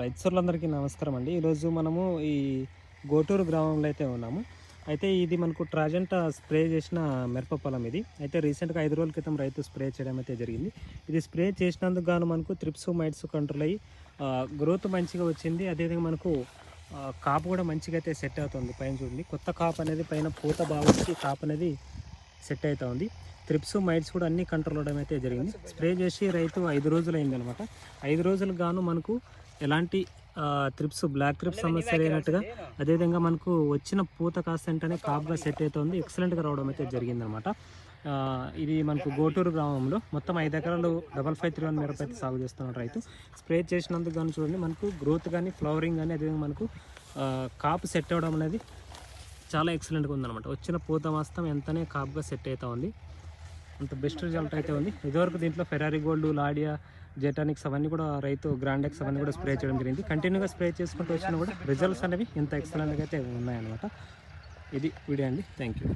రైతులందరికీ నమస్కారం అండి. ఈరోజు మనము ఈ గోటూరు గ్రామంలో అయితే ఉన్నాము. అయితే ఇది మనకు ట్రాజెంటా స్ప్రే చేసిన మిరప పొలం ఇది. అయితే రీసెంట్‌గా 5 రోజుల క్రితం రైతు స్ప్రే చేయడం అయితే జరిగింది. ఇది స్ప్రే చేసినందుకు గాను మనకు త్రిప్స్, మైట్స్ కంట్రోల్ అయ్యి గ్రోత్ మంచిగా వచ్చింది. అదేవిధంగా మనకు కాపు కూడా మంచిగా అయితే సెట్ అవుతుంది. పైన చూడండి, కొత్త కాపు అనేది పైన పూత బాగా వచ్చి కాపు అనేది సెట్ అవుతా ఉంది. త్రిప్స్, మైట్స్ కూడా అన్నీ కంట్రోల్ అవ్వడం అయితే జరిగింది. స్ప్రే చేసి రైతు 5 రోజులు అయిందనమాట. 5 రోజులకు గాను మనకు ఎలాంటి త్రిప్స్, బ్లాక్ త్రిప్స్ సమస్య లేనట్టుగా, అదేవిధంగా మనకు వచ్చిన పూత కాస్త వెంటనే కాపుగా సెట్ అవుతుంది. ఎక్సలెంట్గా రావడం అయితే జరిగిందనమాట. ఇది మనకు గోటూరు గ్రామంలో మొత్తం 5 ఎకరాలు 5531 మిరప అయితే సాగు చేస్తున్నారు రైతు. స్ప్రే చేసినందుకు కానీ చూడండి, మనకు గ్రోత్ కానీ, ఫ్లవరింగ్ కానీ, అదేవిధంగా మనకు కాపు సెట్ అవ్వడం అనేది చాలా ఎక్సలెంట్గా ఉందన్నమాట. వచ్చిన పూత మాస్తం ఎంతనే కాపుగా సెట్ అవుతా ఉంది. అంత బెస్ట్ రిజల్ట్ అయితే ఉంది. ఇదివరకు దీంట్లో ఫెరారీ గోల్డ్, లాడియా, జెటానిక్స్ అవన్నీ కూడా రైతు గ్రాండెక్స్ అవన్నీ కూడా స్ప్రే చేయడం జరిగింది. కంటిన్యూగా స్ప్రే చేసుకుంటూ వచ్చినా కూడా రిజల్ట్స్ అనేవి ఇంత ఎక్సలెంట్గా అయితే ఉన్నాయన్నమాట. ఇది వీడియో అండి. Thank you.